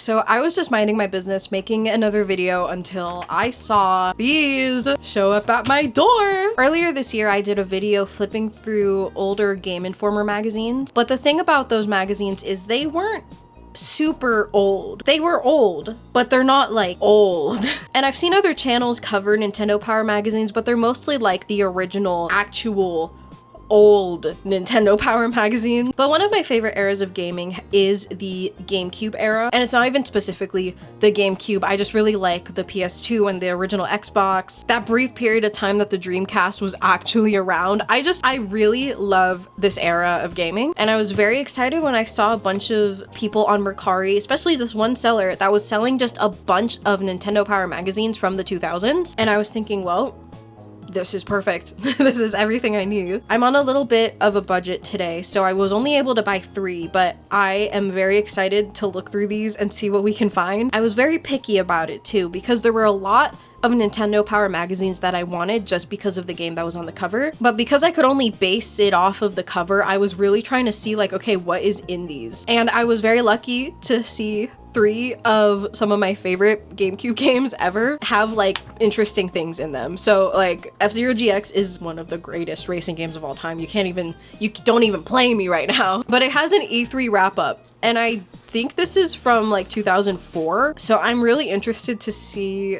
So I was just minding my business, making another video until I saw these show up at my door. Earlier this year, I did a video flipping through older Game Informer magazines. But the thing about those magazines is they weren't super old. They were old, but they're not like old. And I've seen other channels cover Nintendo Power magazines, but they're mostly like the original, actual old Nintendo Power magazine. But one of my favorite eras of gaming is the GameCube era, and it's not even specifically the GameCube. I just really like the PS2 and the original Xbox, that brief period of time that the Dreamcast was actually around. I really love this era of gaming, and I was very excited when I saw a bunch of people on Mercari, especially this one seller that was selling just a bunch of Nintendo Power magazines from the 2000s, and I was thinking, well, this is perfect. This is everything I need. I'm on a little bit of a budget today, so I was only able to buy 3, but I am very excited to look through these and see what we can find. I was very picky about it too, because there were a lot of Nintendo Power magazines that I wanted just because of the game that was on the cover. But because I could only base it off of the cover, I was really trying to see like, okay, what is in these? And I was very lucky to see 3 of some of my favorite GameCube games ever have like interesting things in them. So like F-Zero GX is one of the greatest racing games of all time. You don't even play me right now. But it has an E3 wrap up, and I think this is from like 2004. So I'm really interested to see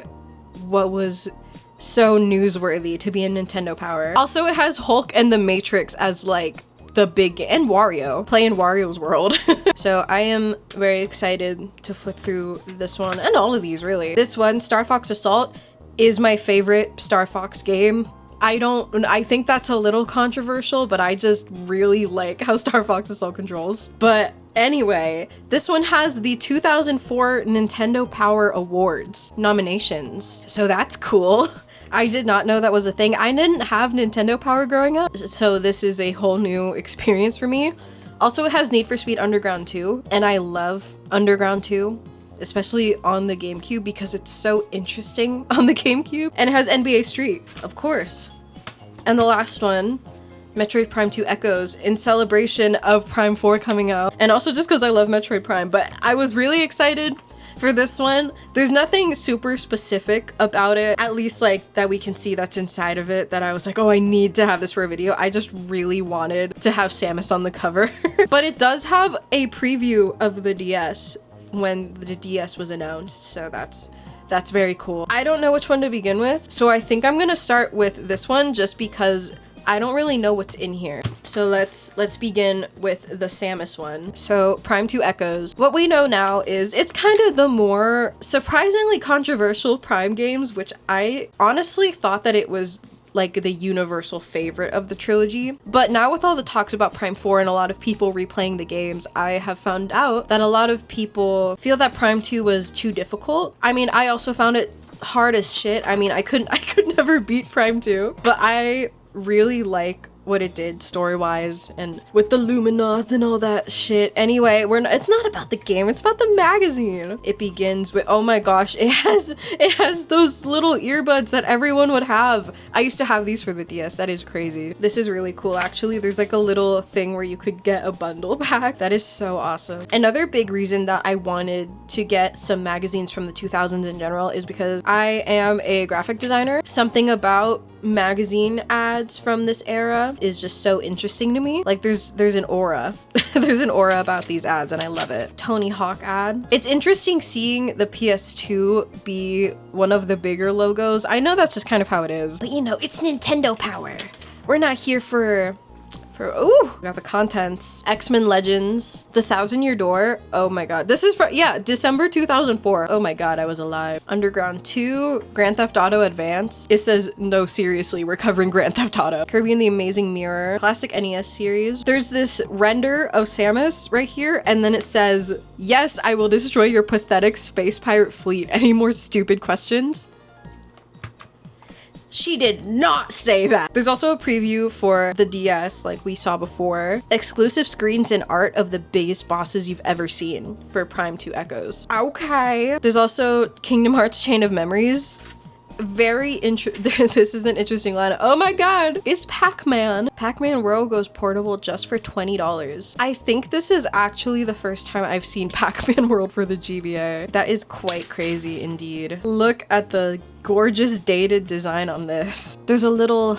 what was so newsworthy to be in Nintendo Power. Also, it has Hulk and the Matrix as like the big, and Wario, play in Wario's world. So I am very excited to flip through this one, and all of these really. This one, Star Fox Assault, is my favorite Star Fox game. I think that's a little controversial, but I just really like how Star Fox Assault controls. But anyway, this one has the 2004 Nintendo Power Awards nominations, so that's cool. I did not know that was a thing. I didn't have Nintendo Power growing up, so this is a whole new experience for me. Also, it has Need for Speed Underground 2, and I love Underground 2, especially on the GameCube because it's so interesting on the GameCube. And it has NBA Street, of course. And the last one, Metroid Prime 2 Echoes, in celebration of Prime 4 coming out. And also just because I love Metroid Prime, but I was really excited for this one. There's nothing super specific about it, at least like that we can see that's inside of it, that I was like, oh, I need to have this for a video. I just really wanted to have Samus on the cover. But it does have a preview of the DS when the DS was announced, so that's very cool. I don't know which one to begin with, so I think I'm gonna start with this one just because I don't really know what's in here. So let's begin with the Samus one. So Prime 2 Echoes. What we know now is it's kind of the more surprisingly controversial Prime games, which I honestly thought that it was like the universal favorite of the trilogy. But now with all the talks about Prime 4 and a lot of people replaying the games, I have found out that a lot of people feel that Prime 2 was too difficult. I mean, I also found it hard as shit. I mean, I could never beat Prime 2, but I really like what it did story-wise and with the Luminoth and all that shit. Anyway, it's not about the game, it's about the magazine. It begins with, oh my gosh, it has those little earbuds that everyone would have. I used to have these for the DS. That is crazy. This is really cool, actually. There's like a little thing where you could get a bundle pack. That is so awesome. Another big reason that I wanted to get some magazines from the 2000s in general is because I am a graphic designer. Something about magazine ads from this era is just so interesting to me. Like there's an aura. There's an aura about these ads, and I love it. Tony Hawk ad. It's interesting seeing the PS2 be one of the bigger logos. I know that's just kind of how it is, but you know, it's Nintendo Power. We're not here for ooh, we got the contents. X-Men Legends, The 1,000-Year Door. Oh my god. This is for, yeah, December 2004. Oh my god, I was alive. Underground 2, Grand Theft Auto Advance. It says, no, seriously, we're covering Grand Theft Auto. Kirby and the Amazing Mirror, classic NES series. There's this render of Samus right here, and then it says, yes, I will destroy your pathetic space pirate fleet. Any more stupid questions? She did not say that. There's also a preview for the DS like we saw before. Exclusive screens and art of the biggest bosses you've ever seen for Prime 2 Echoes. Okay. There's also Kingdom Hearts Chain of Memories. very this is an interesting line. Oh my god, it's Pac-Man. Pac-Man World goes portable just for $20. I think this is actually the first time I've seen Pac-Man World for the GBA. That is quite crazy indeed. Look at the gorgeous dated design on this. There's a little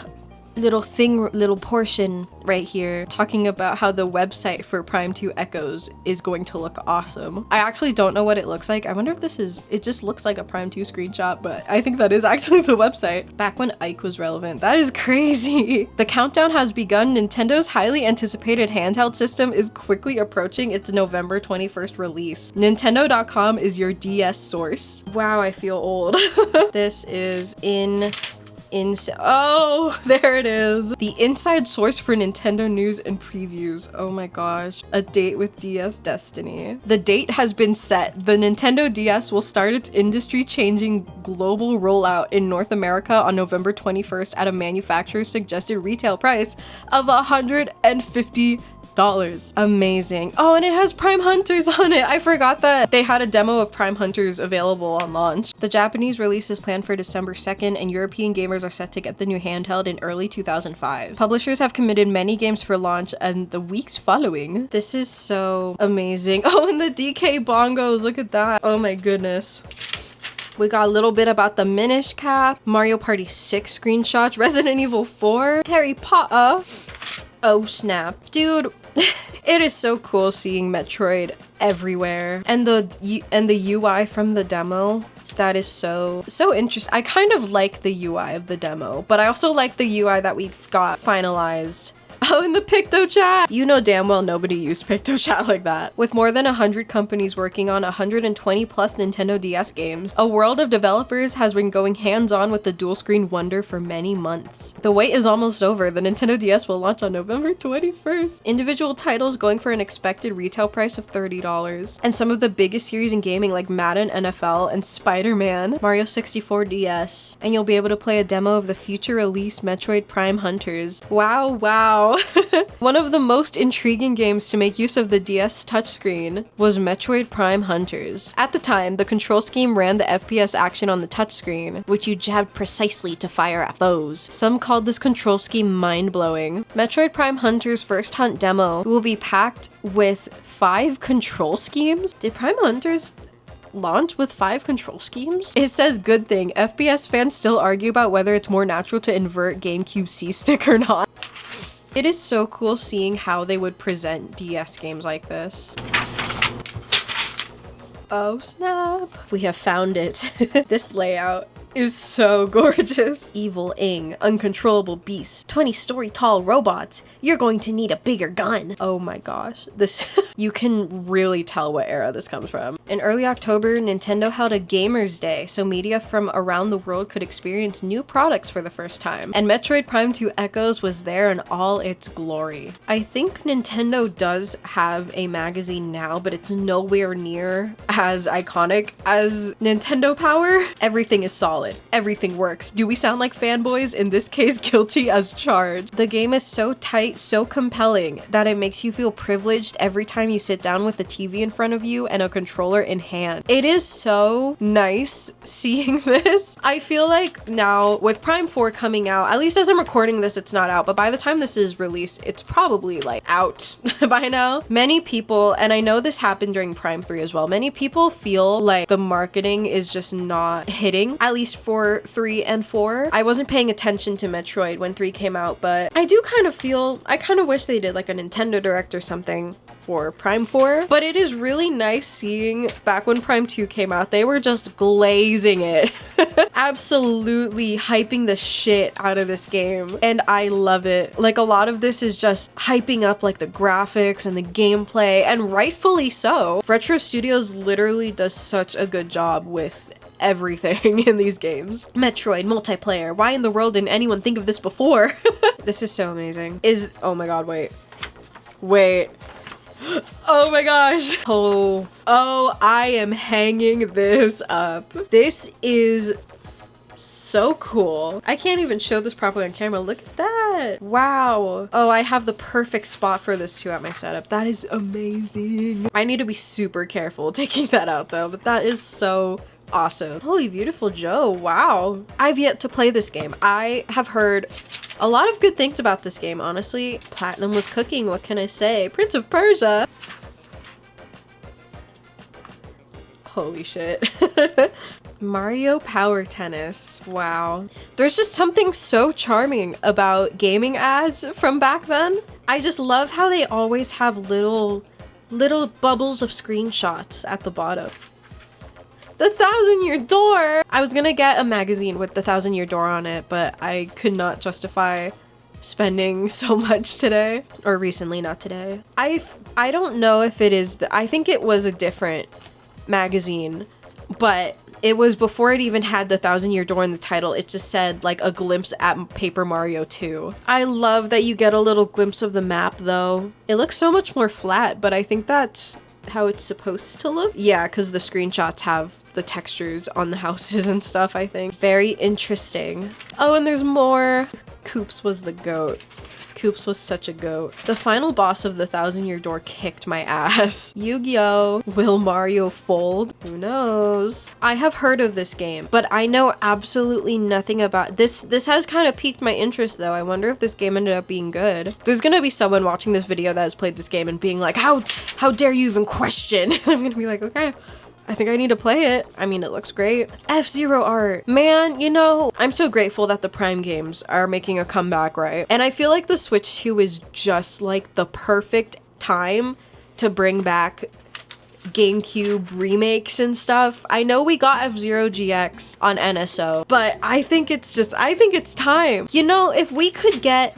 portion right here talking about how the website for Prime 2 Echoes is going to look awesome. I actually don't know what it looks like. I wonder if it just looks like a Prime 2 screenshot, but I think that is actually the website. Back when Ike was relevant. That is crazy. The countdown has begun. Nintendo's highly anticipated handheld system is quickly approaching its November 21st release. Nintendo.com is your DS source. Wow, I feel old. This is oh, there it is. The inside source for Nintendo news and previews. Oh my gosh. A date with DS Destiny. The date has been set. The Nintendo DS will start its industry-changing global rollout in North America on November 21st at a manufacturer's suggested retail price of $150. Amazing. Oh, and it has Prime Hunters on it. I forgot that they had a demo of Prime Hunters available on launch. The Japanese release is planned for December 2nd, and European gamers are set to get the new handheld in early 2005. Publishers have committed many games for launch and the weeks following. This is so amazing. Oh, and the DK bongos. Look at that. Oh my goodness. We got a little bit about the Minish Cap, Mario Party 6 screenshots, Resident Evil 4, Harry Potter. Oh snap. Dude, it is so cool seeing Metroid everywhere. And the UI from the demo, that is so interesting. I kind of like the UI of the demo, but I also like the UI that we got finalized. Oh, in the PictoChat! You know damn well nobody used PictoChat like that. With more than 100 companies working on 120 plus Nintendo DS games, a world of developers has been going hands-on with the dual-screen wonder for many months. The wait is almost over. The Nintendo DS will launch on November 21st. Individual titles going for an expected retail price of $30. And some of the biggest series in gaming like Madden, NFL, and Spider-Man, Mario 64 DS. And you'll be able to play a demo of the future release Metroid Prime Hunters. Wow, wow. One of the most intriguing games to make use of the DS touchscreen was Metroid Prime Hunters. At the time, the control scheme ran the FPS action on the touchscreen, which you jabbed precisely to fire at foes. Some called this control scheme mind-blowing. Metroid Prime Hunters' first hunt demo will be packed with 5 control schemes? Did Prime Hunters launch with 5 control schemes? It says good thing. FPS fans still argue about whether it's more natural to invert GameCube C-stick or not. It is so cool seeing how they would present DS games like this. Oh snap. We have found it. This layout is so gorgeous. Evil Ing, uncontrollable beasts, 20-story tall robots. You're going to need a bigger gun. Oh my gosh. This, you can really tell what era this comes from. In early October, Nintendo held a Gamers Day, so media from around the world could experience new products for the first time. And Metroid Prime 2 Echoes was there in all its glory. I think Nintendo does have a magazine now, but it's nowhere near as iconic as Nintendo Power. Everything is solid. Everything works. Do we sound like fanboys? In this case, guilty as charged. The game is so tight, so compelling, that it makes you feel privileged every time you sit down with the TV in front of you and a controller in hand. It is so nice seeing this. I feel like now, with Prime 4 coming out, at least as I'm recording this, it's not out, but by the time this is released, it's probably like out by now. Many people, and I know this happened during Prime 3 as well, many people feel like the marketing is just not hitting, at least for 3 and 4. I wasn't paying attention to Metroid when 3 came out, but I do kind of wish they did like a Nintendo Direct or something for Prime 4. But it is really nice seeing back when Prime 2 came out, they were just glazing it. Absolutely hyping the shit out of this game. And I love it. Like a lot of this is just hyping up like the graphics and the gameplay, and rightfully so. Retro Studios literally does such a good job with everything in these games. Metroid multiplayer. Why in the world didn't anyone think of this before? This is so amazing. Oh my god, wait. Oh my gosh. Oh, I am hanging this up. This is so cool. I can't even show this properly on camera. Look at that. Wow. Oh, I have the perfect spot for this too at my setup. That is amazing. I need to be super careful taking that out though, but that is so Awesome. Holy Beautiful Joe, wow. I've yet to play this game. I have heard a lot of good things about this game, honestly. Platinum was cooking, what can I say? Prince of Persia. Holy shit. Mario Power Tennis, wow. There's just something so charming about gaming ads from back then. I just love how they always have little bubbles of screenshots at the bottom. The 1000-Year Door! I was gonna get a magazine with the 1000-Year Door on it, but I could not justify spending so much today. Or recently, not today. I don't know if it is, I think it was a different magazine, but it was before it even had the 1000-Year Door in the title. It just said like a glimpse at Paper Mario 2. I love that you get a little glimpse of the map though. It looks so much more flat, but I think that's how it's supposed to look. Yeah, because the screenshots have the textures on the houses and stuff, I think. Very interesting. Oh, and there's more. Koops was the goat. Koops was such a goat. The final boss of the 1000-Year Door kicked my ass. Yu-Gi-Oh! Will Mario fold? Who knows? I have heard of this game, but I know absolutely nothing about this. This has kind of piqued my interest though. I wonder if this game ended up being good. There's gonna be someone watching this video that has played this game and being like, how dare you even question? And I'm gonna be like, okay, I think I need to play it. I mean, it looks great. F-Zero art. Man, you know, I'm so grateful that the Prime games are making a comeback, right? And I feel like the Switch 2 is just like the perfect time to bring back GameCube remakes and stuff. I know we got F-Zero GX on NSO, but I think it's time. You know, if we could get,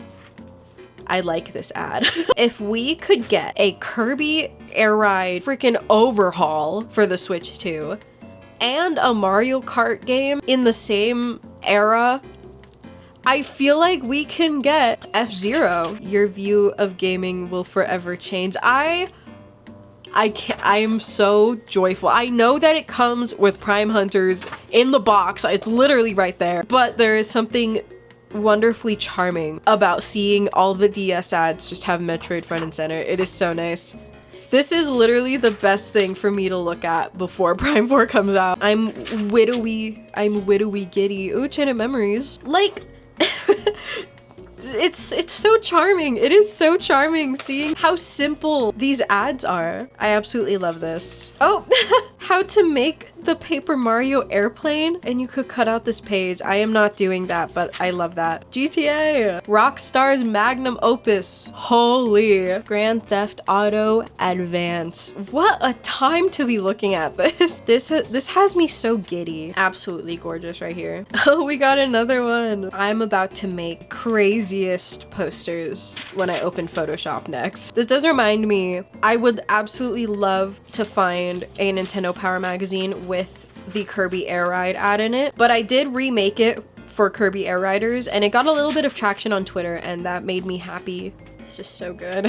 I like this ad. If we could get a Kirby Air Ride freaking overhaul for the Switch 2 and a Mario Kart game in the same era, I feel like we can get F-Zero. Your view of gaming will forever change. I am so joyful. I know that it comes with Prime Hunters in the box. It's literally right there, but there is something wonderfully charming about seeing all the DS ads just have Metroid front and center. It is so nice. This is literally the best thing for me to look at before Prime 4 comes out. I'm widowy giddy. Ooh, Chain Memories. Like, it's so charming. It is so charming seeing how simple these ads are. I absolutely love this. Oh, how to make the Paper Mario airplane, and you could cut out this page. I am not doing that, but I love that. GTA, Rockstar's magnum opus. Holy. Grand Theft Auto Advance. What a time to be looking at this. This has me so giddy. Absolutely gorgeous right here. Oh, we got another one. I'm about to make craziest posters when I open Photoshop next. This does remind me, I would absolutely love to find a Nintendo Power magazine with the Kirby Air Ride ad in it, but I did remake it for Kirby Air Riders and it got a little bit of traction on Twitter and that made me happy. It's just so good.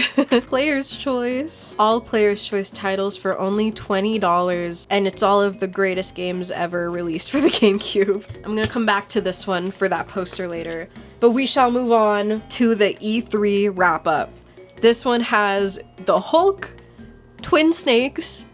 Player's Choice. All Player's Choice titles for only $20 and it's all of the greatest games ever released for the GameCube. I'm gonna come back to this one for that poster later, but we shall move on to the E3 wrap-up. This one has the Hulk, Twin Snakes,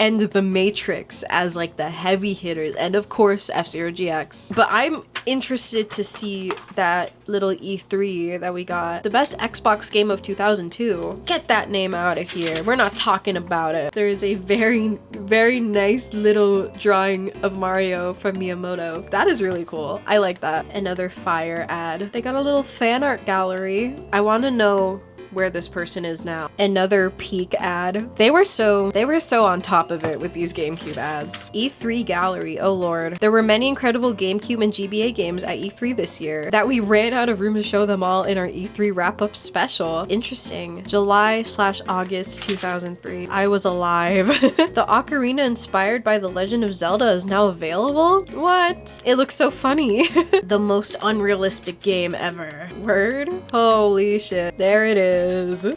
and the Matrix as like the heavy hitters, and of course F-Zero GX. But I'm interested to see that little E3 that we got. The best Xbox game of 2002. Get that name out of here. We're not talking about it. There is a very, very nice little drawing of Mario from Miyamoto. That is really cool. I like that. Another Fire ad. They got a little fan art gallery. I want to know where this person is now. Another peak ad. They were so on top of it with these GameCube ads. E3 gallery, oh lord. There were many incredible GameCube and GBA games at E3 this year that we ran out of room to show them all in our E3 wrap-up special. Interesting. July/August 2003. I was alive. The ocarina inspired by The Legend of Zelda is now available? What? It looks so funny. The most unrealistic game ever. Word? Holy shit. There it is.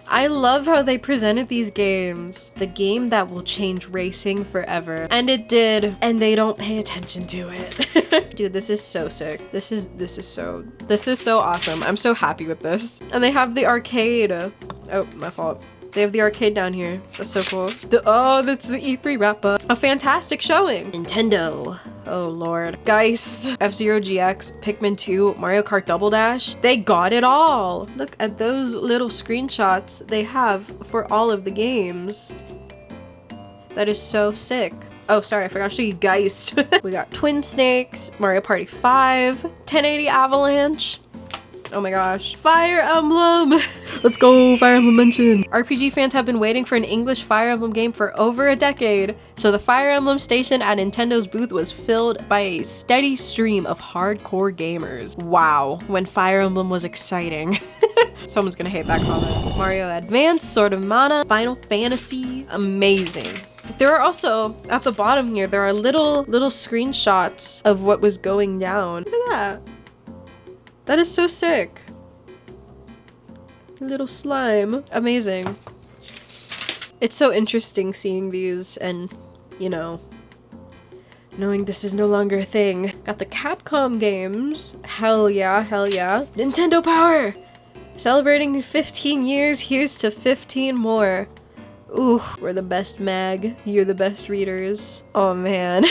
I love how they presented these games. The game that will change racing forever. And it did. And they don't pay attention to it. Dude, this is so sick. This is so awesome. I'm so happy with this. And they have the arcade. Oh, my fault. They have the arcade down here. That's so cool. Oh, that's the E3 wrap up. A fantastic showing. Nintendo. Oh lord. Geist, F-Zero GX, Pikmin 2, Mario Kart Double Dash. They got it all. Look at those little screenshots they have for all of the games. That is so sick. Oh, sorry, I forgot to show you Geist. We got Twin Snakes, Mario Party 5, 1080 Avalanche. Oh my gosh. Fire Emblem! Let's go, Fire Emblem mention. RPG fans have been waiting for an English Fire Emblem game for over a decade, so the Fire Emblem station at Nintendo's booth was filled by a steady stream of hardcore gamers. Wow, when Fire Emblem was exciting. Someone's gonna hate that comment. Mario Advance, Sword of Mana, Final Fantasy, amazing. There are also, at the bottom here, there are little screenshots of what was going down. Look at that. That is so sick. Little slime. Amazing. It's so interesting seeing these and, you know, knowing this is no longer a thing. Got the Capcom games. Hell yeah, hell yeah. Nintendo Power! Celebrating 15 years, here's to 15 more. Ooh, we're the best mag. You're the best readers. Oh man.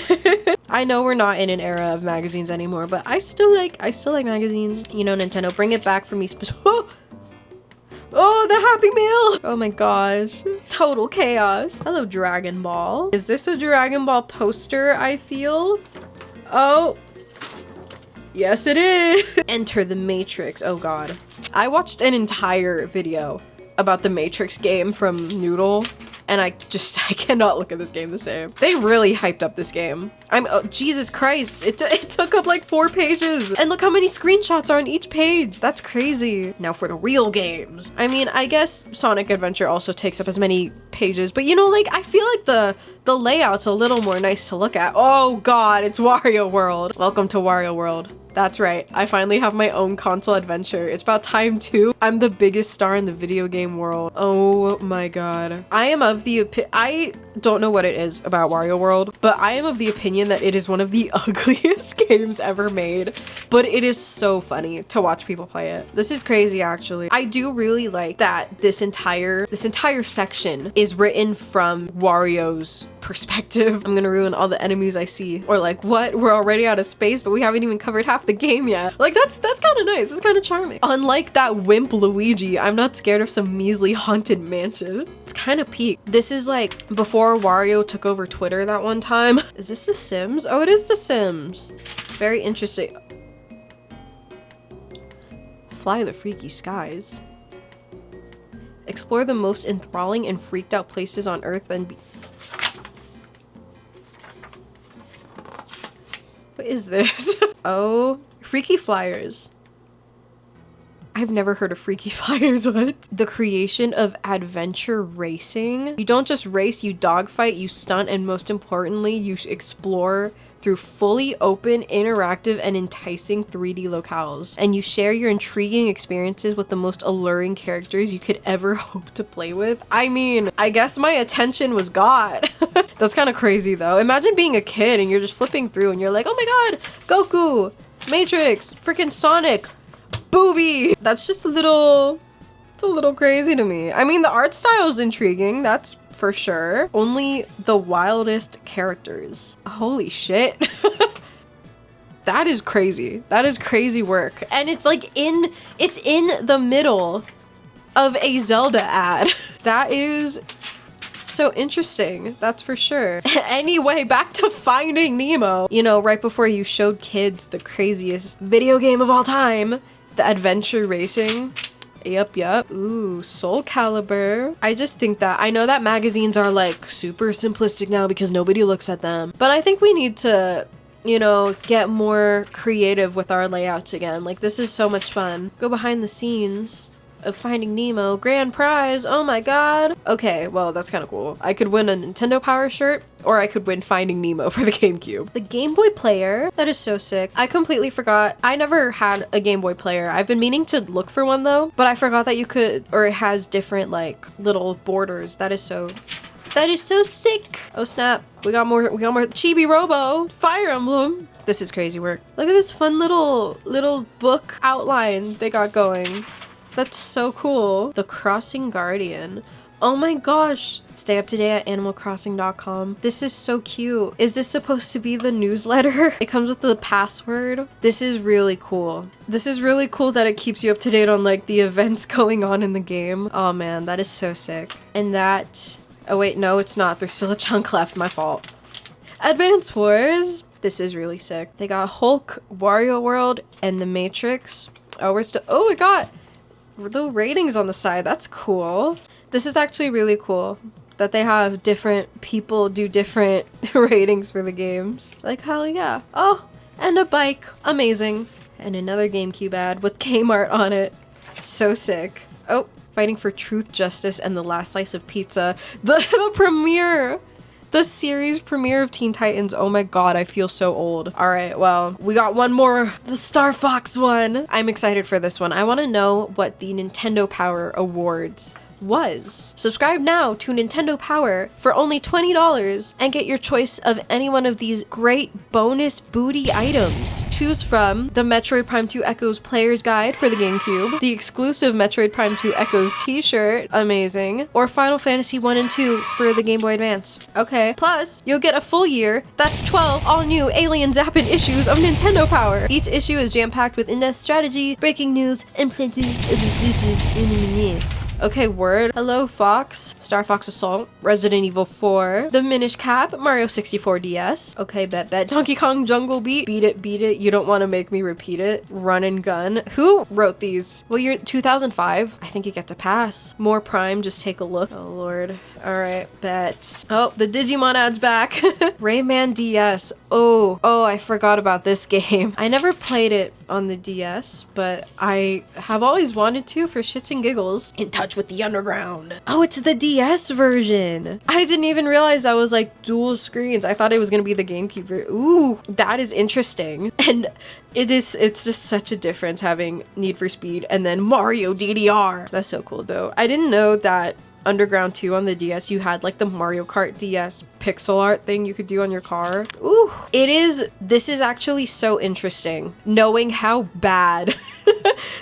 I know we're not in an era of magazines anymore, but I still like magazines. You know, Nintendo, bring it back for me. Oh, the Happy Meal! Oh my gosh. Total chaos. Hello, Dragon Ball. Is this a Dragon Ball poster, I feel? Oh. Yes, it is. Enter the Matrix. Oh god. I watched an entire video about the Matrix game from Noodle, and I cannot look at this game the same. They really hyped up this game. Oh, Jesus Christ, it took up like 4 pages, and look how many screenshots are on each page. That's crazy. Now for the real games. I mean, I guess Sonic Adventure also takes up as many pages, but you know, like, I feel like the layout's a little more nice to look at. Oh god, it's Wario World. Welcome to Wario World. That's right, I finally have my own console adventure. It's about time too. I'm the biggest star in the video game world. Oh my god. I don't know what it is about Wario World, but I am of the opinion that it is one of the ugliest games ever made, but it is so funny to watch people play it. This is crazy actually. I do really like that this entire section is written from Wario's perspective. I'm gonna ruin all the enemies I see. Or like, what? We're already out of space, but we haven't even covered half the game yet. Like, that's kind of nice. It's kind of charming. Unlike that wimp Luigi, I'm not scared of some measly haunted mansion. It's kind of peak. This is like before Wario took over Twitter that one time. Is this The Sims? Oh, it is The Sims. Very interesting. Fly the freaky skies. Explore the most enthralling and freaked out places on Earth and be— What is this? Oh, Freaky Flyers. I've never heard of Freaky Flyers, what? The creation of adventure racing. You don't just race, you dogfight, you stunt, and most importantly, you explore through fully open, interactive, and enticing 3D locales. And you share your intriguing experiences with the most alluring characters you could ever hope to play with. I mean, I guess my attention was got. That's kind of crazy though. Imagine being a kid and you're just flipping through and you're like, oh my god, Goku, Matrix, freaking Sonic, Booby. That's just it's a little crazy to me. I mean, the art style is intriguing, that's for sure. Only the wildest characters. Holy shit. That is crazy. That is crazy work. And it's like it's in the middle of a Zelda ad. That is so interesting, that's for sure. Anyway, back to Finding Nemo. You know, right before you showed kids the craziest video game of all time, the adventure racing. Yup. Ooh, Soul Calibur. I just think that, I know that magazines are like super simplistic now because nobody looks at them, but I think we need to, you know, get more creative with our layouts again. Like, this is so much fun. Go behind the scenes of Finding Nemo. Grand prize, oh my god. Okay, well, that's kind of cool. I could win a Nintendo Power shirt, or I could win Finding Nemo for the GameCube. The Game Boy Player, that is so sick. I completely forgot. I never had a Game Boy Player. I've been meaning to look for one though, but I forgot that you could, or it has different like little borders. That is so sick. Oh snap, we got more Chibi Robo, Fire Emblem. This is crazy work. Look at this fun little book outline they got going. That's so cool. The Crossing Guardian. Oh my gosh. Stay up to date at animalcrossing.com. This is so cute. Is this supposed to be the newsletter? It comes with the password. This is really cool. This is really cool that it keeps you up to date on like the events going on in the game. Oh man, that is so sick. And that, oh wait, no, it's not. There's still a chunk left, my fault. Advance Wars. This is really sick. They got Hulk, Wario World, and The Matrix. Oh, we got little ratings on the side. That's cool. This is actually really cool that they have different people do different ratings for the games. Like, hell yeah. Oh, and a bike. Amazing. And another GameCube ad with Kmart on it. So sick. Oh, fighting for truth, justice, and the last slice of pizza. The premiere. The series premiere of Teen Titans. Oh my god, I feel so old. All right, well, we got one more. The Star Fox one. I'm excited for this one. I want to know what the Nintendo Power Awards was. Subscribe now to Nintendo Power for only $20 and get your choice of any one of these great bonus booty items. Choose from the Metroid Prime 2 Echoes Player's Guide for the GameCube, the exclusive Metroid Prime 2 Echoes t-shirt, amazing, or Final Fantasy 1 and 2 for the Game Boy Advance. Okay, plus you'll get a full year, that's 12 all new Alien Zappin' issues of Nintendo Power. Each issue is jam-packed with in-depth strategy, breaking news, and plenty of exclusive anime. Okay, word. Hello, Fox. Star Fox Assault. Resident Evil 4. The Minish Cap. Mario 64 DS. Okay, bet. Donkey Kong Jungle Beat. Beat it. You don't want to make me repeat it. Run and Gun. Who wrote these? Well, you're 2005. I think it gets a pass. More Prime. Just take a look. Oh, Lord. All right, bet. Oh, the Digimon ad's back. Rayman DS. Oh, I forgot about this game. I never played it on the DS, but I have always wanted to for shits and giggles. In touch with the underground. Oh, it's the DS version. I didn't even realize that was like dual screens. I thought it was gonna be the GameCube. Ooh, that is interesting. And it's just such a difference having Need for Speed and then Mario DDR. That's so cool though. I didn't know that Underground 2 on the DS, you had like the Mario Kart DS pixel art thing you could do on your car. Ooh, this is actually so interesting, knowing how bad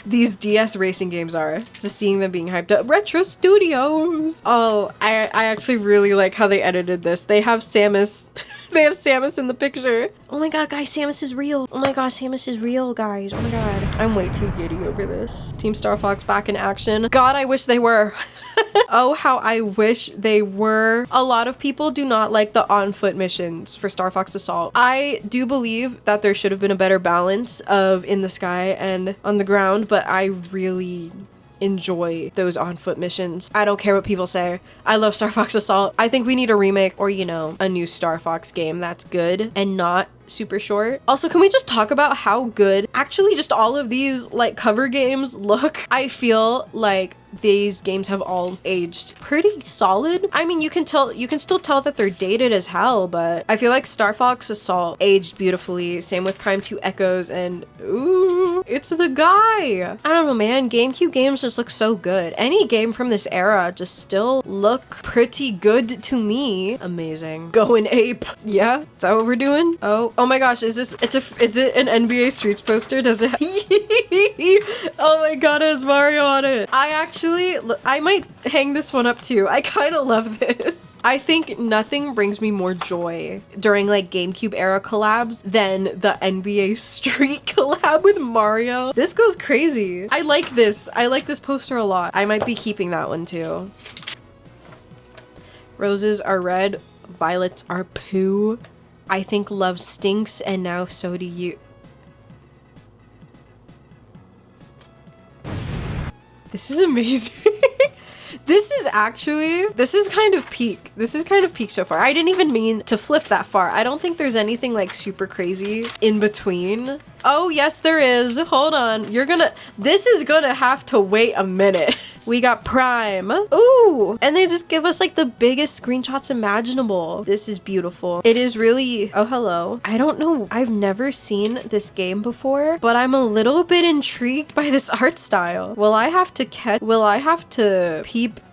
these DS racing games are. Just seeing them being hyped up. Retro Studios. Oh, I actually really like how they edited this. They have Samus. They have Samus in the picture. Oh my god, guys, Samus is real. Oh my god, Samus is real, guys. Oh my god. I'm way too giddy over this. Team Star Fox back in action. God, I wish they were. Oh, how I wish they were. A lot of people do not like the on-foot missions for Star Fox Assault. I do believe that there should have been a better balance of in the sky and on the ground, but I really enjoy those on-foot missions. I don't care what people say. I love Star Fox Assault. I think we need a remake or, you know, a new Star Fox game that's good and not super short. Also, can we just talk about how good actually just all of these like cover games look? I feel like these games have all aged pretty solid. I mean, you can still tell that they're dated as hell, but I feel like Star Fox Assault aged beautifully. Same with Prime 2 Echoes, and ooh, it's the guy. I don't know, man. GameCube games just look so good. Any game from this era just still look pretty good to me. Amazing. Going ape. Yeah, is that what we're doing? Oh my gosh, is it an NBA Streets poster? Does it? Oh my god, it has Mario on it. I might hang this one up too. I kind of love this. I think nothing brings me more joy during like GameCube era collabs than the NBA Street collab with Mario. This goes crazy. I like this. I like this poster a lot. I might be keeping that one too. Roses are red, violets are poo. I think love stinks and now so do you. This is amazing. This is kind of peak. This is kind of peak so far. I didn't even mean to flip that far. I don't think there's anything like super crazy in between. Oh, yes, there is. Hold on. This is gonna have to wait a minute. We got Prime. Ooh, and they just give us like the biggest screenshots imaginable. This is beautiful. It is really, oh, hello. I don't know. I've never seen this game before, but I'm a little bit intrigued by this art style. Will I have to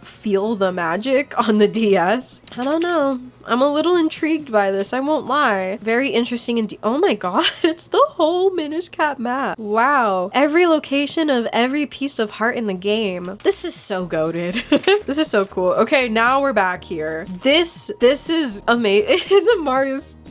feel the magic on the DS? I don't know. I'm a little intrigued by this, I won't lie. Very interesting indeed. Oh my god, it's the whole Minish Cap map. Wow. Every location of every piece of heart in the game. This This is so goated. This is so cool. Okay, now we're back here. This is amazing.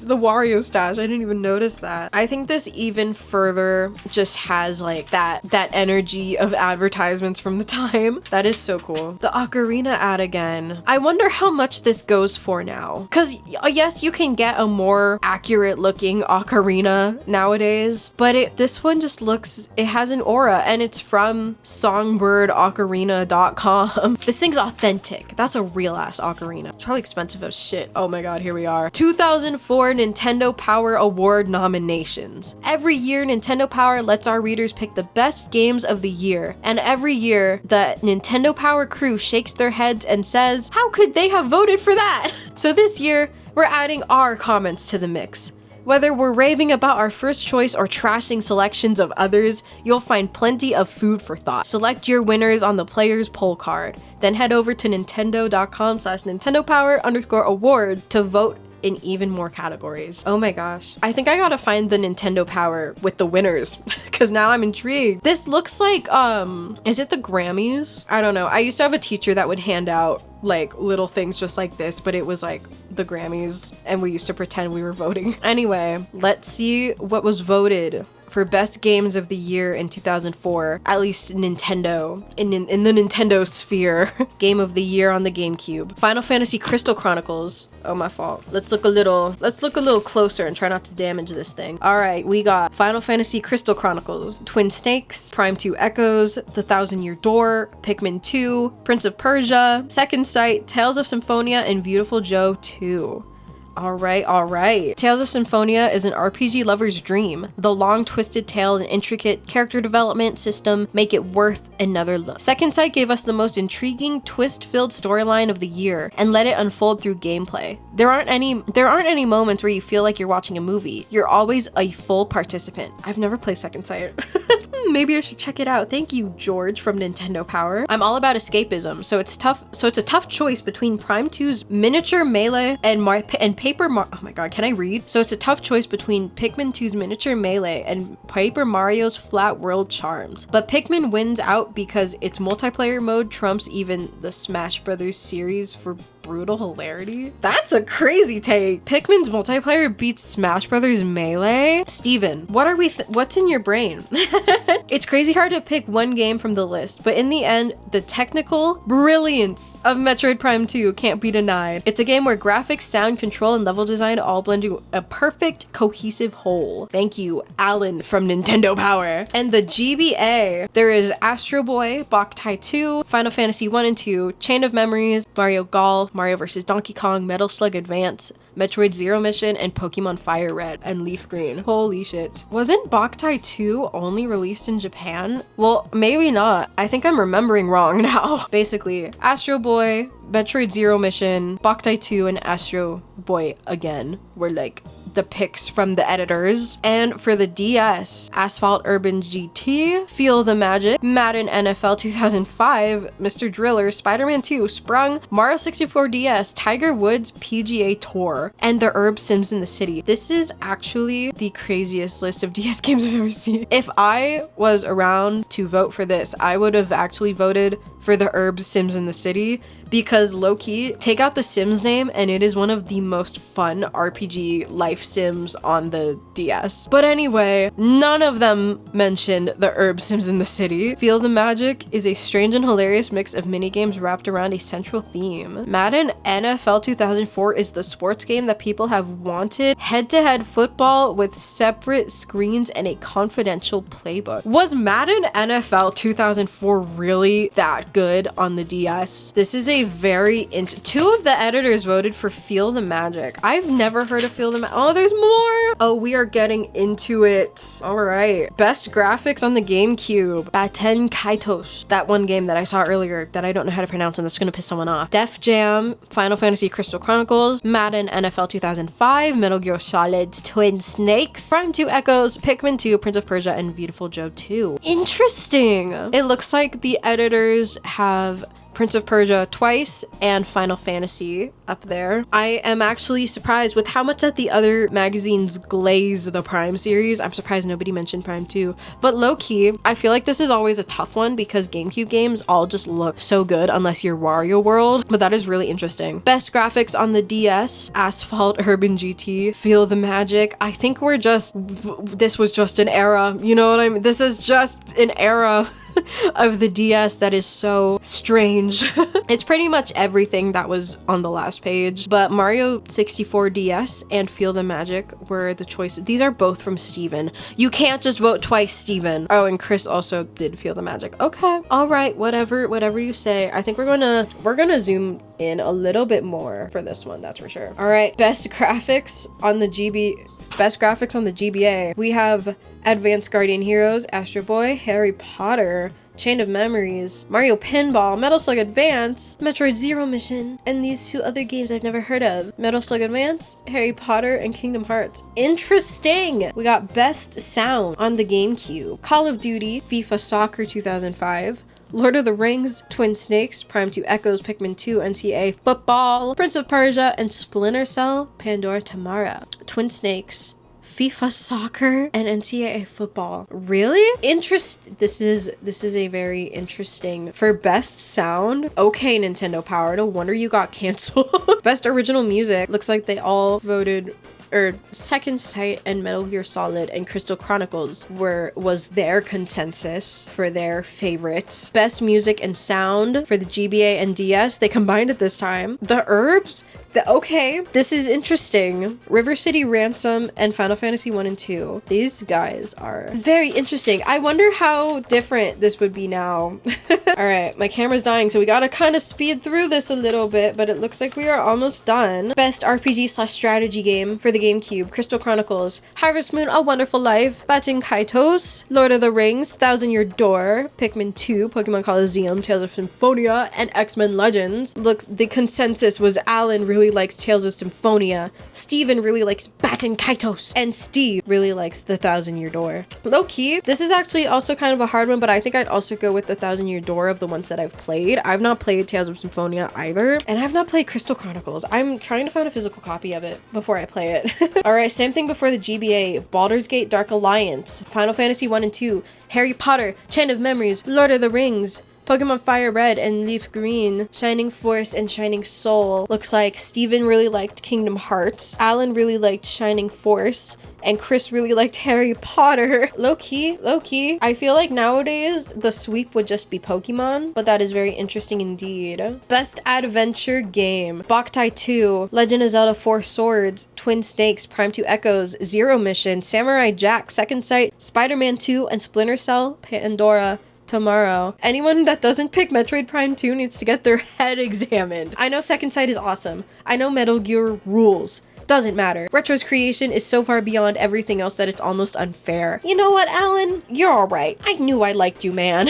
The Wario stash. I didn't even notice that. I think this even further just has like that energy of advertisements from the time. That is so cool. The Ocarina ad again. I wonder how much this goes for now. Because yes, you can get a more accurate looking ocarina nowadays, but this one just looks, it has an aura, and it's from songbirdocarina.com. This thing's authentic. That's a real ass ocarina. It's probably expensive as shit. Oh my god, here we are. 2004 Nintendo Power Award nominations. Every year, Nintendo Power lets our readers pick the best games of the year, and every year, the Nintendo Power crew shakes their heads and says, how could they have voted for that? So this year, we're adding our comments to the mix. Whether we're raving about our first choice or trashing selections of others, you'll find plenty of food for thought. Select your winners on the player's poll card. Then head over to nintendo.com/NintendoPower_award to vote in even more categories. Oh my gosh. I think I gotta find the Nintendo Power with the winners because now I'm intrigued. This looks like, is it the Grammys? I don't know. I used to have a teacher that would hand out like little things just like this, but it was like the Grammys and we used to pretend we were voting. Anyway, let's see what was voted for best games of the year in 2004, at least Nintendo, in the Nintendo sphere. Game of the year on the GameCube. Final Fantasy Crystal Chronicles. Oh, my fault. Let's look a little closer and try not to damage this thing. All right, we got Final Fantasy Crystal Chronicles, Twin Snakes, Prime 2 Echoes, The Thousand Year Door, Pikmin 2, Prince of Persia, Second Sight, Tales of Symphonia, and Beautiful Joe 2. All right. Tales of Symphonia is an RPG lover's dream. The long, twisted tale and intricate character development system make it worth another look. Second Sight gave us the most intriguing, twist-filled storyline of the year and let it unfold through gameplay. There aren't any moments where you feel like you're watching a movie. You're always a full participant. I've never played Second Sight. Maybe I should check it out. Thank you, George from Nintendo Power. I'm all about escapism, so it's a tough choice between Prime 2's Miniature Melee and oh my god, can I read? So it's a tough choice between Pikmin 2's Miniature Melee and Paper Mario's Flat World Charms. But Pikmin wins out because its multiplayer mode trumps even the Smash Brothers series for brutal hilarity. That's a crazy take. Pikmin's multiplayer beats Smash Brothers Melee? Steven, what's in your brain? It's crazy hard to pick one game from the list, but in the end, the technical brilliance of Metroid Prime 2 can't be denied. It's a game where graphics, sound, control, and level design all blend into a perfect, cohesive whole. Thank you, Alan from Nintendo Power. And the GBA, there is Astro Boy, Boktai 2, Final Fantasy 1 and 2, Chain of Memories, Mario Golf, Mario vs. Donkey Kong, Metal Slug Advance, Metroid Zero Mission, and Pokemon Fire Red and Leaf Green. Holy shit. Wasn't Boktai 2 only released in Japan? Well, maybe not. I think I'm remembering wrong now. Basically, Astro Boy, Metroid Zero Mission, Boktai 2, and Astro Boy again were like the picks from the editors. And for the DS, Asphalt Urban GT, Feel the Magic, Madden NFL 2005, Mr. Driller, Spider-Man 2, Sprung, Mario 64 DS, Tiger Woods PGA Tour, and the Herb Sims in the City. This is actually the craziest list of DS games I've ever seen. If I was around to vote for this, I would have actually voted for the Herb Sims in the City, because low-key, take out the Sims name and it is one of the most fun RPG life sims on the DS. But anyway, none of them mentioned the Herb Sims in the City. Feel the Magic is a strange and hilarious mix of minigames wrapped around a central theme. Madden NFL 2004 is the sports game that people have wanted. Head-to-head football with separate screens and a confidential playbook. Was Madden NFL 2004 really that good on the DS? This is a very two of the editors voted for Feel the Magic. I've never heard of Feel the Magic. Oh, there's more. Oh, we are getting into it. All right. Best graphics on the GameCube. Baten Kaitos. That one game that I saw earlier that I don't know how to pronounce and that's gonna piss someone off. Def Jam, Final Fantasy Crystal Chronicles, Madden NFL 2005, Metal Gear Solid Twin Snakes, Prime 2 Echoes, Pikmin 2, Prince of Persia, and Beautiful Joe 2. Interesting. It looks like the editors have Prince of Persia twice, and Final Fantasy up there. I am actually surprised with how much that the other magazines glaze the Prime series. I'm surprised nobody mentioned Prime 2. But low-key, I feel like this is always a tough one because GameCube games all just look so good unless you're Wario World. But that is really interesting. Best graphics on the DS, Asphalt, Urban GT, Feel the Magic. I think this was just an era. You know what I mean? This is just an era of the DS that is so strange. It's pretty much everything that was on the last page, but Mario 64 DS and Feel the Magic were the choices. These are both from Steven. You can't just vote twice, Steven. Oh, and Chris also did Feel the Magic. Okay, all right, whatever you say. I think we're gonna zoom in a little bit more for this one, that's for sure. All right, best graphics on the GBA. We have Advanced Guardian Heroes, Astro Boy, Harry Potter, Chain of Memories, Mario Pinball, Metal Slug Advance, Metroid Zero Mission, and these 2 other games I've never heard of. Metal Slug Advance, Harry Potter, and Kingdom Hearts. Interesting! We got Best Sound on the GameCube. Call of Duty, FIFA Soccer 2005, Lord of the Rings, Twin Snakes, Prime 2 Echoes, Pikmin 2, NCAA Football, Prince of Persia, and Splinter Cell, Pandora Tomorrow. Twin Snakes, FIFA Soccer, and NCAA Football. Really? This is a very interesting. For Best Sound, okay, Nintendo Power, no wonder you got canceled. Best Original Music, looks like they all voted, or Second Sight and Metal Gear Solid and Crystal Chronicles was their consensus for their favorites. Best Music and Sound for the GBA and DS, they combined it this time. The Herbs, okay, this is interesting. River City Ransom and Final Fantasy 1 and 2. These guys are very interesting. I wonder how different this would be now. All right, my camera's dying, so we gotta kind of speed through this a little bit, but it looks like we are almost done. Best RPG/strategy game for the GameCube, Crystal Chronicles, Harvest Moon, A Wonderful Life, Baten Kaitos, Lord of the Rings, Thousand Year Door, Pikmin 2, Pokemon Coliseum, Tales of Symphonia, and X-Men Legends. Look, the consensus was Alan really likes Tales of Symphonia, Steven really likes Baten Kaitos, and Steve really likes the Thousand Year Door. Low-key, this is actually also kind of a hard one, but I think I'd also go with the Thousand Year Door of the ones that I've played. I've not played Tales of Symphonia either, and I've not played Crystal Chronicles. I'm trying to find a physical copy of it before I play it. All right, same thing before the GBA. Baldur's Gate Dark Alliance, Final Fantasy 1 and 2, Harry Potter, Chain of Memories, Lord of the Rings, Pokemon Fire Red and Leaf Green, Shining Force and Shining Soul. Looks like Steven really liked Kingdom Hearts, Alan really liked Shining Force, and Chris really liked Harry Potter. Low-key, I feel like nowadays the sweep would just be Pokemon, but that is very interesting indeed. Best Adventure Game, Boktai 2, Legend of Zelda 4 Swords, Twin Snakes, Prime 2 Echoes, Zero Mission, Samurai Jack, Second Sight, Spider-Man 2, and Splinter Cell, Pandora Tomorrow. Anyone that doesn't pick Metroid Prime 2 needs to get their head examined. I know Second Sight is awesome. I know Metal Gear rules. Doesn't matter. Retro's creation is so far beyond everything else that it's almost unfair. You know what, Alan? You're alright. I knew I liked you, man.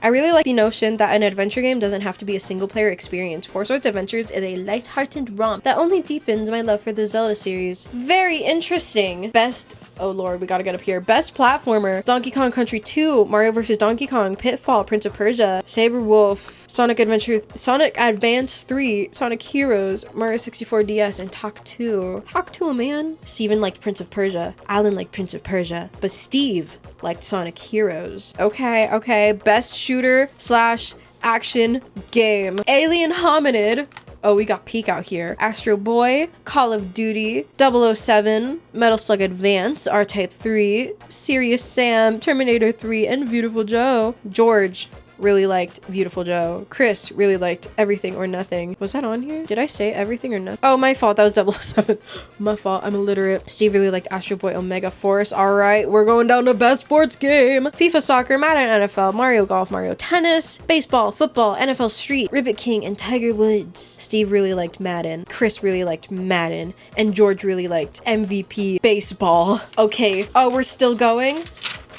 I really like the notion that an adventure game doesn't have to be a single-player experience. Four Swords Adventures is a light-hearted romp that only deepens my love for the Zelda series. Very interesting. Best... oh lord, we gotta get up here. Best platformer, Donkey Kong Country 2, Mario vs. Donkey Kong, Pitfall, Prince of Persia, Saber Wolf, Sonic Advance 3, Sonic Heroes, Mario 64 DS, and Talk 2. Talk 2, man. Steven liked Prince of Persia, Alan liked Prince of Persia, but Steve liked Sonic Heroes. Okay. Best shooter / action game, Alien Hominid. Oh, we got Peak out here. Astro Boy, Call of Duty, 007, Metal Slug Advance, R-Type 3, Serious Sam, Terminator 3, and Beautiful Joe. George really liked Beautiful Joe. Chris really liked Everything or Nothing. Was that on here? Did I say Everything or Nothing? Oh, my fault. That was 007. My fault. I'm illiterate. Steve really liked Astro Boy Omega Force. All right, we're going down to best sports game. FIFA Soccer, Madden NFL, Mario Golf, Mario Tennis, Baseball, Football, NFL Street, Ribbit King, and Tiger Woods. Steve really liked Madden. Chris really liked Madden. And George really liked MVP Baseball. Okay. Oh, we're still going?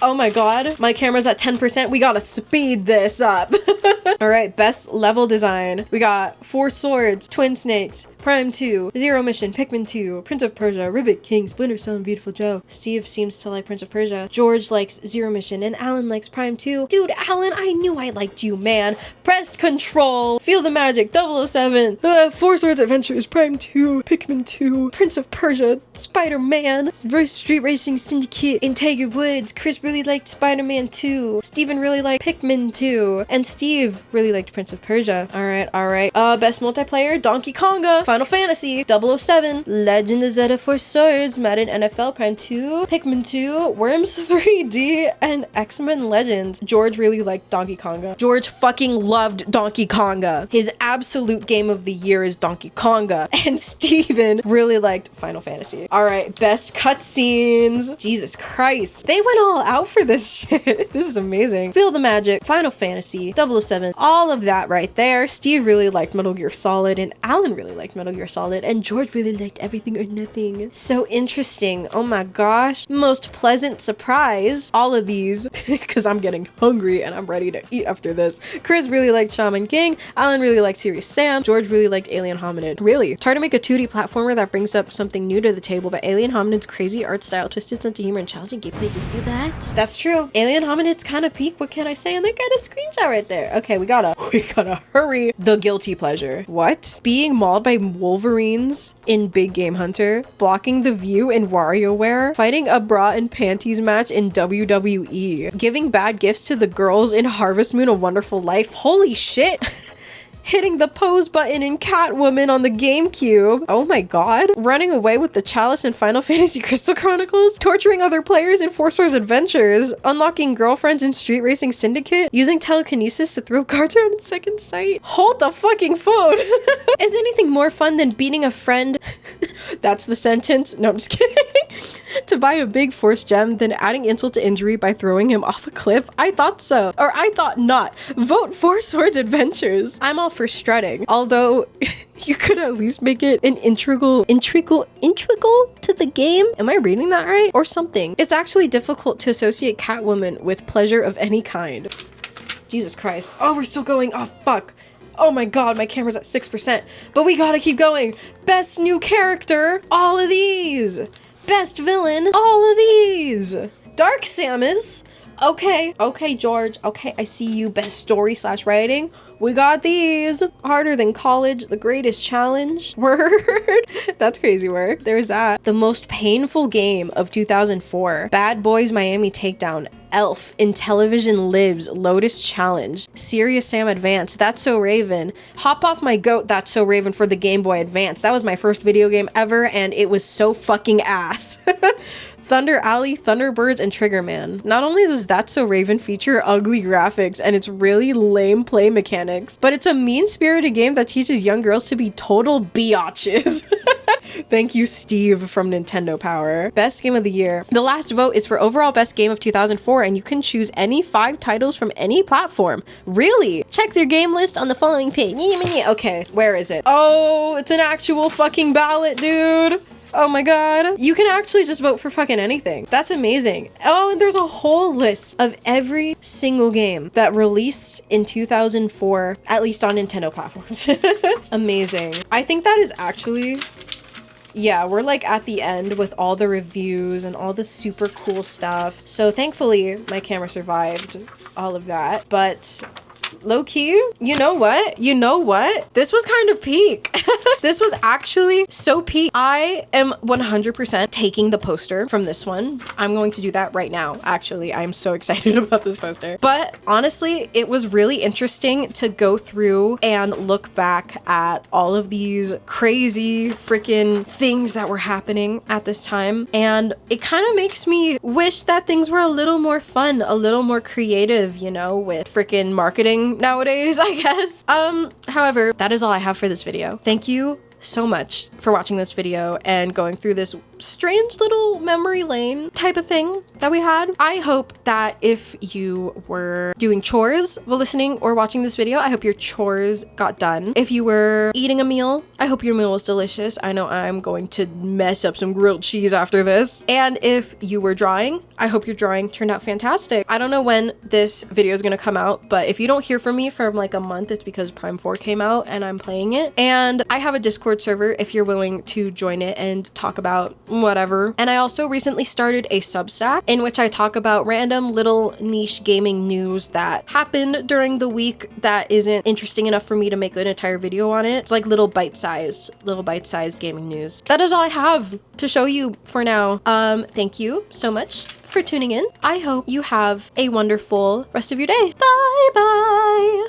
Oh my god, my camera's at 10%. We gotta speed this up. All right, best level design. We got Four Swords, Twin Snakes, Prime 2, Zero Mission, Pikmin 2, Prince of Persia, Ribbit King, Splinter Cell, and Beautiful Joe. Steve seems to like Prince of Persia. George likes Zero Mission, and Alan likes Prime 2. Dude, Alan, I knew I liked you, man. Pressed control. Feel the magic. 007. Four Swords Adventures, Prime 2, Pikmin 2, Prince of Persia, Spider-Man, Street Racing Syndicate, in Tiger Woods. Chris really liked Spider-Man 2. Steven really liked Pikmin 2. And Steve really liked Prince of Persia. Alright. Best multiplayer, Donkey Konga, Final Fantasy, 007, Legend of Zelda Four Swords, Madden NFL Prime 2, Pikmin 2, Worms 3D, and X-Men Legends. George really liked Donkey Konga. George fucking loved Donkey Konga. His absolute game of the year is Donkey Konga. And Steven really liked Final Fantasy. Alright, best cutscenes. Jesus Christ. They went all out for this shit. This is amazing. Feel the Magic, Final Fantasy, 007, all of that right there. Steve really liked Metal Gear Solid, and Alan really liked Metal Gear Solid, and George really liked Everything or Nothing. So interesting. Oh my gosh. Most pleasant surprise. All of these, because I'm getting hungry and I'm ready to eat after this. Chris really liked Shaman King. Alan really liked Serious Sam. George really liked Alien Hominid. Really? It's hard to make a 2D platformer that brings up something new to the table, but Alien Hominid's crazy art style, twisted sense of humor, and challenging gameplay just do that. That's true. Alien Hominid's kind of peak. What can I say? And they got a screenshot right there. Okay, we gotta hurry. The guilty pleasure. What? Being mauled by Wolverines in Big Game Hunter, blocking the view in WarioWare, fighting a bra and panties match in WWE, giving bad gifts to the girls in Harvest Moon: A Wonderful Life. Holy shit. Hitting the pose button in Catwoman on the GameCube. Oh my god. Running away with the Chalice in Final Fantasy Crystal Chronicles. Torturing other players in Four Swords Adventures. Unlocking girlfriends in Street Racing Syndicate. Using telekinesis to throw cards out in Second Sight. Hold the fucking phone. Is anything more fun than beating a friend? That's the sentence. No, I'm just kidding. To buy a big force gem, then adding insult to injury by throwing him off a cliff? I thought so. Or I thought not. Vote Four Swords Adventures. I'm all for strutting. Although, you could at least make it an integral to the game? Am I reading that right? Or something. It's actually difficult to associate Catwoman with pleasure of any kind. Jesus Christ. Oh, we're still going. Oh, fuck. Oh my god, my camera's at 6%. But we gotta keep going. Best new character. All of these. Best villain. All of these. Dark Samus. Okay, George. Okay, I see you. Best story / writing. We got these. Harder Than College, The Greatest Challenge. Word. That's crazy work. There's that. The most painful game of 2004. Bad Boys Miami Takedown. Elf, Intellivision Lives, Lotus Challenge, Serious Sam Advance, That's So Raven, Hop Off My Goat, That's So Raven for the Game Boy Advance. That was my first video game ever, and it was so fucking ass. Thunder Alley, Thunderbirds, and Triggerman. Not only does That's So Raven feature ugly graphics and it's really lame play mechanics, but it's a mean-spirited game that teaches young girls to be total biatches. Thank you, Steve from Nintendo Power. Best game of the year. The last vote is for overall best game of 2004, and you can choose any 5 titles from any platform. Really? Check their game list on the following page. Okay, where is it? Oh, it's an actual fucking ballot, dude. Oh my god. You can actually just vote for fucking anything. That's amazing. Oh, and there's a whole list of every single game that released in 2004, at least on Nintendo platforms. Amazing. I think that is actually... Yeah, we're like at the end with all the reviews and all the super cool stuff. So thankfully, my camera survived all of that. But... low-key, you know what? This was kind of peak. This was actually so peak. I am 100% taking the poster from this one. I'm going to do that right now, actually. I'm so excited about this poster. But honestly, it was really interesting to go through and look back at all of these crazy freaking things that were happening at this time. And it kind of makes me wish that things were a little more fun, a little more creative, you know, with freaking marketing nowadays, I guess. However, that is all I have for this video. Thank you so much for watching this video and going through this strange little memory lane type of thing that we had. I hope that if you were doing chores while listening or watching this video, I hope your chores got done. If you were eating a meal, I hope your meal was delicious. I know I'm going to mess up some grilled cheese after this. And if you were drawing, I hope your drawing turned out fantastic. I don't know when this video is gonna come out, but if you don't hear from me for like a month, it's because Prime 4 came out and I'm playing it. And I have a Discord server if you're willing to join it and talk about whatever. And I also recently started a Substack in which I talk about random little niche gaming news that happened during the week that isn't interesting enough for me to make an entire video on it. It's like little bite-sized gaming news. That is all I have to show you for now. Thank you so much for tuning in. I hope you have a wonderful rest of your day. Bye bye.